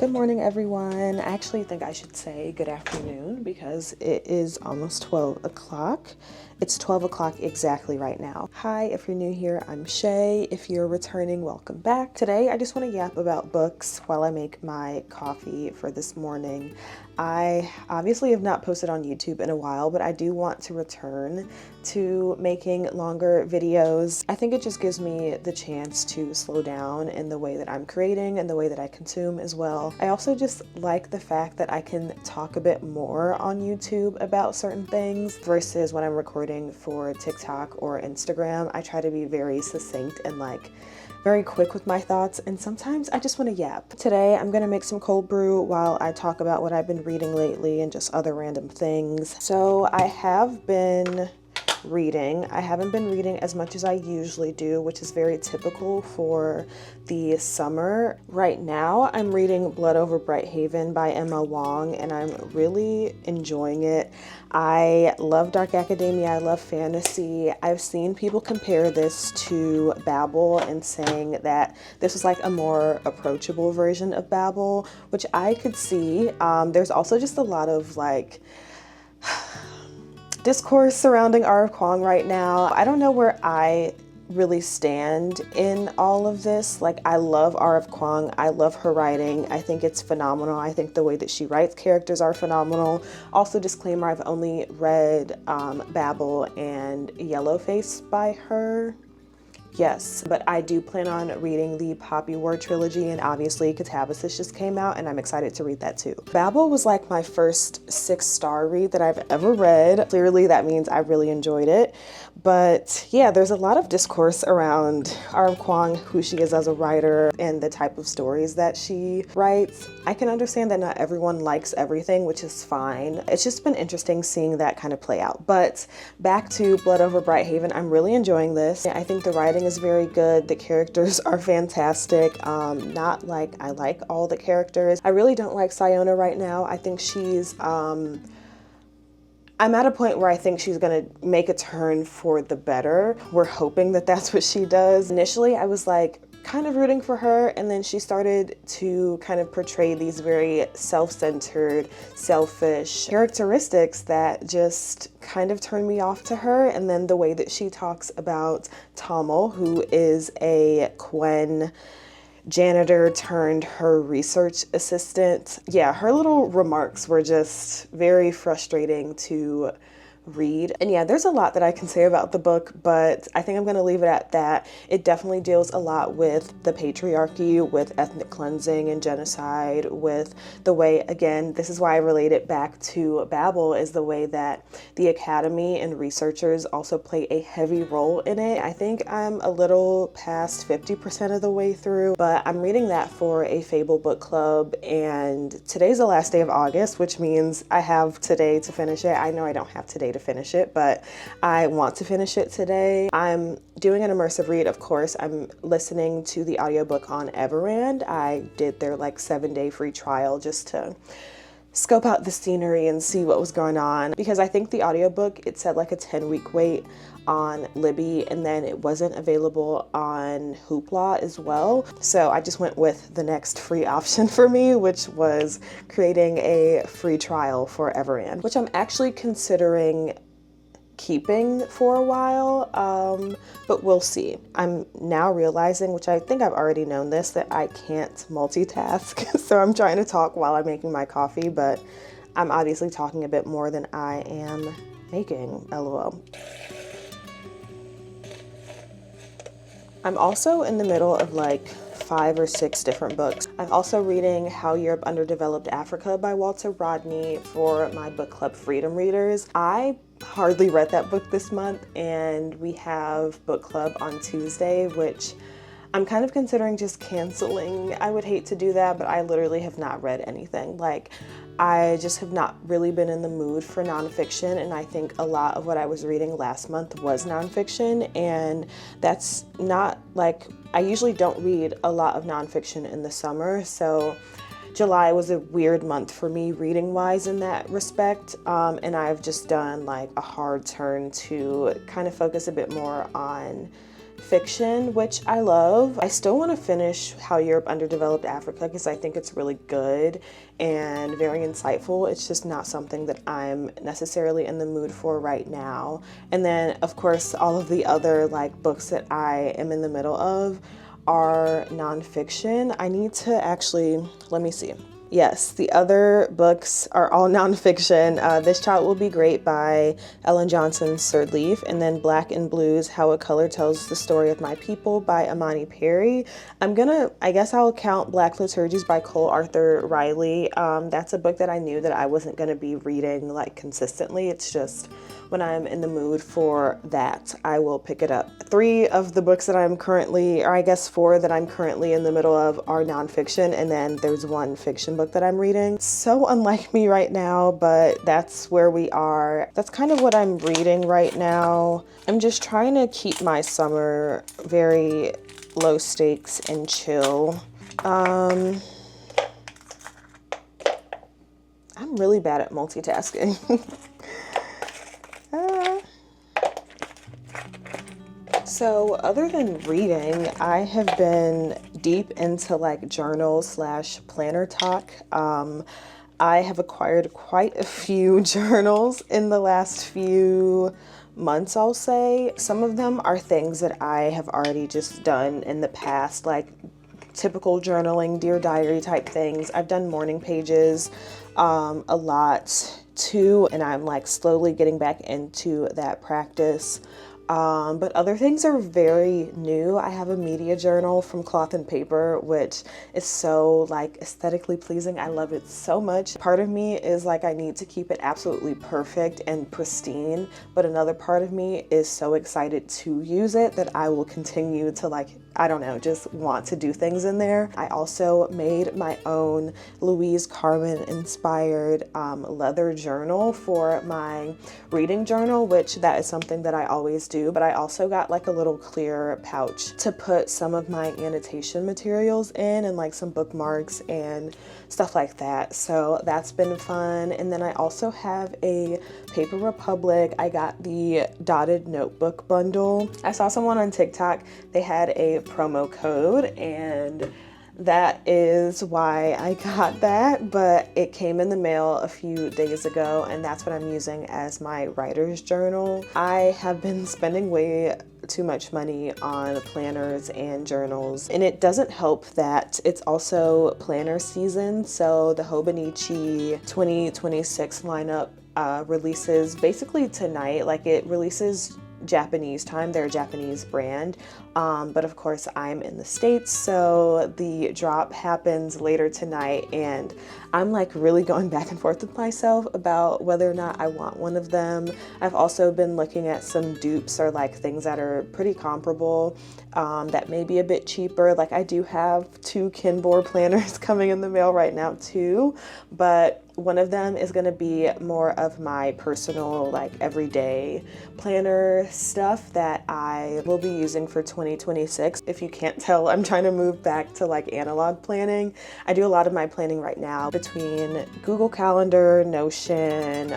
Good morning, everyone. I actually think I should say good afternoon because it is almost 12 o'clock. It's 12 o'clock exactly right now. Hi, if you're new here, I'm Shay. If you're returning, welcome back. Today, I just want to yap about books while I make my coffee for this morning. I obviously have not posted on YouTube in a while, but I do want to return to making longer videos. I think it just gives me the chance to slow down in the way that I'm creating and the way that I consume as well. I also just like the fact that I can talk a bit more on YouTube about certain things versus when I'm recording for TikTok or Instagram. I try to be very succinct and very quick with my thoughts, and sometimes I just want to yap. Today I'm gonna make some cold brew while I talk about what I've been reading lately and just other random things. So I have been reading. I haven't been reading as much as I usually do, which is very typical for the summer. Right now I'm reading Blood Over Brighthaven by Wang, and I'm really enjoying it. I love dark academia, I love fantasy. I've seen people compare this to Babel and saying that this was like a more approachable version of Babel, which I could see. There's also just a lot of discourse surrounding R of Kuang right now. I don't know where I really stand in all of this. I love R of Kuang. I love her writing. I think it's phenomenal. I think the way that she writes characters are phenomenal. Also, disclaimer, I've only read Babel and Yellowface by her. Yes, but I do plan on reading the Poppy War trilogy, and obviously Katabasis just came out and I'm excited to read that too. Babel was like my first 6-star read that I've ever read. Clearly that means I really enjoyed it. But yeah, there's a lot of discourse around R of Kuang, who she is as a writer, and the type of stories that she writes. I can understand that not everyone likes everything, which is fine. It's just been interesting seeing that kind of play out. But back to Blood Over Brighthaven, I'm really enjoying this. I think the writing is very good. The characters are fantastic. Not like I like all the characters. I really don't like Siona right now. I think she's I'm at a point where I think she's gonna make a turn for the better. We're hoping that that's what she does. Initially, I was kind of rooting for her, and then she started to kind of portray these very self-centered, selfish characteristics that just kind of turned me off to her. And then the way that she talks about Tamil, who is a Quen janitor turned her research assistant. Yeah, her little remarks were just very frustrating to read. And yeah, there's a lot that I can say about the book, but I think I'm going to leave it at that. It definitely deals a lot with the patriarchy, with ethnic cleansing and genocide, with the way, again, this is why I relate it back to Babel, is the way that the academy and researchers also play a heavy role in it. I think I'm a little past 50% of the way through, but I'm reading that for a Fable book club, and today's the last day of August, which means I have today to finish it. I know I don't have today to finish it, but I want to finish it today. I'm doing an immersive read, of course. I'm listening to the audiobook on Everand. I did their 7-day free trial just to scope out the scenery and see what was going on, because I think the audiobook, it said a 10-week wait on Libby, and then it wasn't available on Hoopla as well. So I just went with the next free option for me, which was creating a free trial for Everand, which I'm actually considering keeping for a while, but we'll see. I'm now realizing, which I think I've already known this, that I can't multitask. So I'm trying to talk while I'm making my coffee, but I'm obviously talking a bit more than I am making, LOL. I'm also in the middle of 5 or 6 different books. I'm also reading How Europe Underdeveloped Africa by Rodney for my book club Freedom Readers. I hardly read that book this month, and we have book club on Tuesday, which I'm kind of considering just canceling. I would hate to do that, but I literally have not read anything. I just have not really been in the mood for nonfiction, and I think a lot of what I was reading last month was nonfiction, and that's not I usually don't read a lot of nonfiction in the summer, so July was a weird month for me reading-wise in that respect, and I've just done a hard turn to kind of focus a bit more on fiction, which I love. I still want to finish How Europe Underdeveloped Africa because I think it's really good and very insightful. It's just not something that I'm necessarily in the mood for right now. And then, of course, all of the other like books that I am in the middle of are nonfiction. I need to actually, let me see. Yes, the other books are all nonfiction. This Child Will Be Great by Ellen Johnson's Sirleaf, and then Black and Blues, How a Color Tells the Story of My People by Imani Perry. I guess I'll count Black Liturgies by Cole Arthur Riley. That's a book that I knew that I wasn't gonna be reading like consistently. It's just when I'm in the mood for that, I will pick it up. 3 of the books that I'm currently, or I guess 4 that I'm currently in the middle of are nonfiction, and then there's 1 fiction book that I'm reading. So unlike me right now, but that's where we are. That's kind of what I'm reading right now. I'm just trying to keep my summer very low stakes and chill. I'm really bad at multitasking. So other than reading, I have been deep into like journal/planner talk. I have acquired quite a few journals in the last few months, I'll say. Some of them are things that I have already just done in the past, like typical journaling, Dear Diary type things. I've done morning pages a lot too, and I'm like slowly getting back into that practice. But other things are very new. I have a media journal from Cloth and Paper, which is so like aesthetically pleasing. I love it so much. Part of me is like, I need to keep it absolutely perfect and pristine, but another part of me is so excited to use it that I will continue to like, I don't know, just want to do things in there. I also made my own Louise Carmen inspired leather journal for my reading journal, which that is something that I always do, but I also got like a little clear pouch to put some of my annotation materials in and like some bookmarks and stuff like that. So that's been fun. And then I also have a Paper Republic. I got the dotted notebook bundle. I saw someone on TikTok, they had a promo code, and that is why I got that, but it came in the mail a few days ago, and that's what I'm using as my writer's journal. I have been spending way too much money on planners and journals, and it doesn't help that it's also planner season. So the Hobonichi 2026 lineup releases basically tonight. Like, it releases Japanese time, they're a Japanese brand, but of course I'm in the States, so the drop happens later tonight, and I'm like really going back and forth with myself about whether or not I want one of them. I've also been looking at some dupes, or like things that are pretty comparable, that may be a bit cheaper. Like, I do have 2 Kinbor planners coming in the mail right now too, but one of them is going to be more of my personal, like, everyday planner stuff that I will be using for 2026. If you can't tell, I'm trying to move back to like analog planning. I do a lot of my planning right now between Google Calendar, Notion,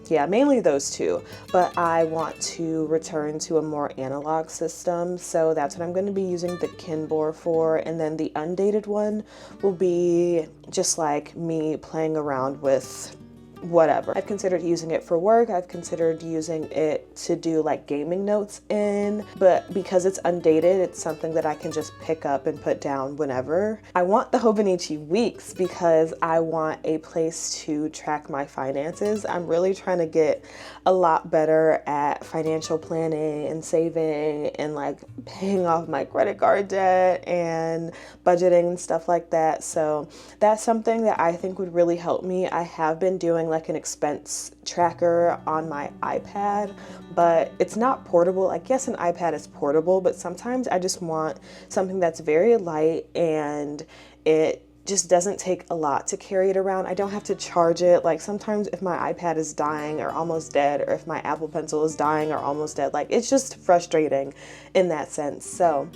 yeah, mainly those 2, but I want to return to a more analog system, so that's what I'm going to be using the Kinbor for. And then the undated one will be just like me playing around with whatever. I've considered using it for work. I've considered using it to do like gaming notes in, but because it's undated, it's something that I can just pick up and put down whenever. I want the Hobonichi Weeks because I want a place to track my finances. I'm really trying to get a lot better at financial planning and saving and like paying off my credit card debt and budgeting and stuff like that. So that's something that I think would really help me. I have been doing like an expense tracker on my iPad, but it's not portable. I guess an iPad is portable, but sometimes I just want something that's very light and it just doesn't take a lot to carry it around. I don't have to charge it. Like, sometimes if my iPad is dying or almost dead, or if my Apple Pencil is dying or almost dead, like, it's just frustrating in that sense. So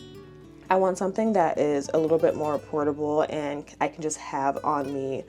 I want something that is a little bit more portable and I can just have on me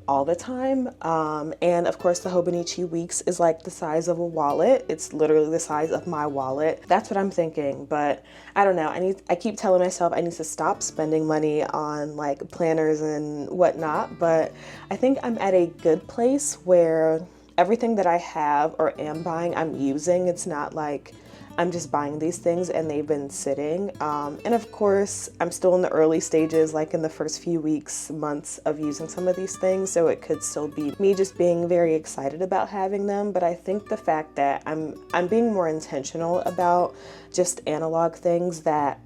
all the time. And of course the Hobonichi Weeks is like the size of a wallet. It's literally the size of my wallet. That's what I'm thinking, but I don't know. I keep telling myself I need to stop spending money on like planners and whatnot, but I think I'm at a good place where everything that I have or am buying, I'm using. It's not like I'm just buying these things and they've been sitting. And of course, I'm still in the early stages, like in the first few weeks, months of using some of these things. So it could still be me just being very excited about having them. But I think the fact that I'm being more intentional about just analog things that,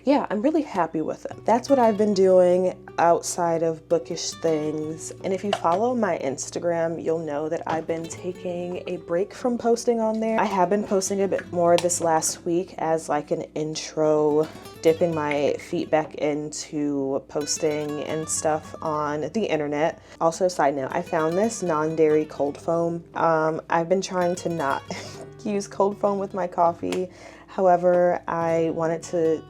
yeah, I'm really happy with them. That's what I've been doing outside of bookish things. And if you follow my Instagram, you'll know that I've been taking a break from posting on there. I have been posting a bit more this last week as like an intro, dipping my feet back into posting and stuff on the internet. Also, side note, I found this non-dairy cold foam. I've been trying to not use cold foam with my coffee. However, I wanted to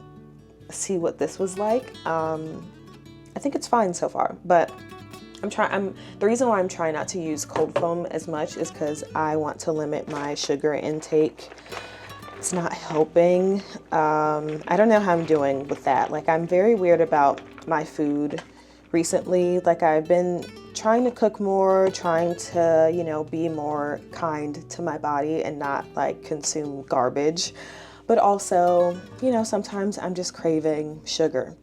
see what this was like. I think it's fine so far, but the reason why I'm trying not to use cold foam as much is because I want to limit my sugar intake. It's not helping. I don't know how I'm doing with that. Like, I'm very weird about my food recently. Like, I've been trying to cook more, trying to, you know, be more kind to my body and not like consume garbage. But also, you know, sometimes I'm just craving sugar.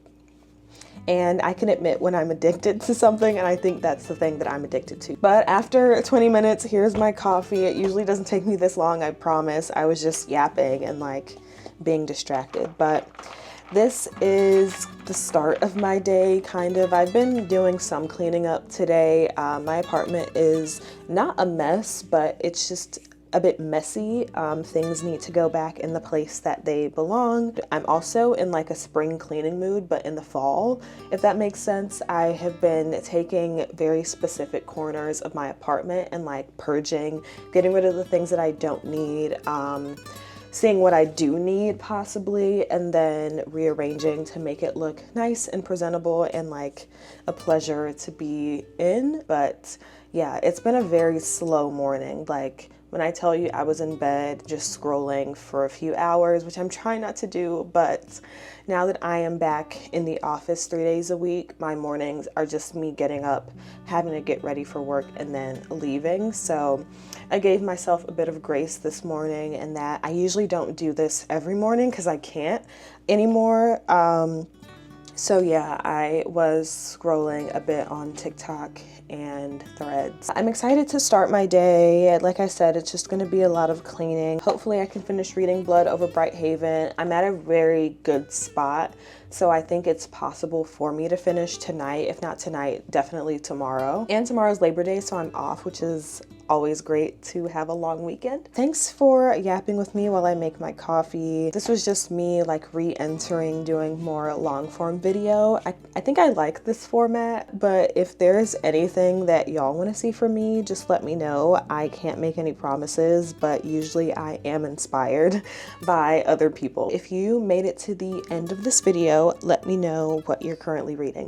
And I can admit when I'm addicted to something, and I think that's the thing that I'm addicted to. But after 20 minutes, here's my coffee. It usually doesn't take me this long, I promise. I was just yapping and like being distracted. But this is the start of my day, kind of. I've been doing some cleaning up today. My apartment is not a mess, but it's just a bit messy. Things need to go back in the place that they belong. I'm also in like a spring cleaning mood, but in the fall, if that makes sense. I have been taking very specific corners of my apartment and like purging, getting rid of the things that I don't need, seeing what I do need possibly, and then rearranging to make it look nice and presentable and like a pleasure to be in. But yeah, it's been a very slow morning. Like, when I tell you I was in bed just scrolling for a few hours, which I'm trying not to do, but now that I am back in the office 3 days a week, my mornings are just me getting up, having to get ready for work, and then leaving. So I gave myself a bit of grace this morning, and that I usually don't do this every morning because I can't anymore. So yeah, I was scrolling a bit on TikTok and Threads. I'm excited to start my day. Like I said, it's just gonna be a lot of cleaning. Hopefully I can finish reading Blood over Bright Haven. I'm at a very good spot, so I think it's possible for me to finish tonight. If not tonight, definitely tomorrow. And tomorrow's Labor Day, so I'm off, which is always great to have a long weekend. Thanks for yapping with me while I make my coffee. This was just me like re-entering doing more long form video. I think I like this format, but if there's anything that y'all want to see from me, just let me know. I can't make any promises, but usually I am inspired by other people. If you made it to the end of this video, let me know what you're currently reading.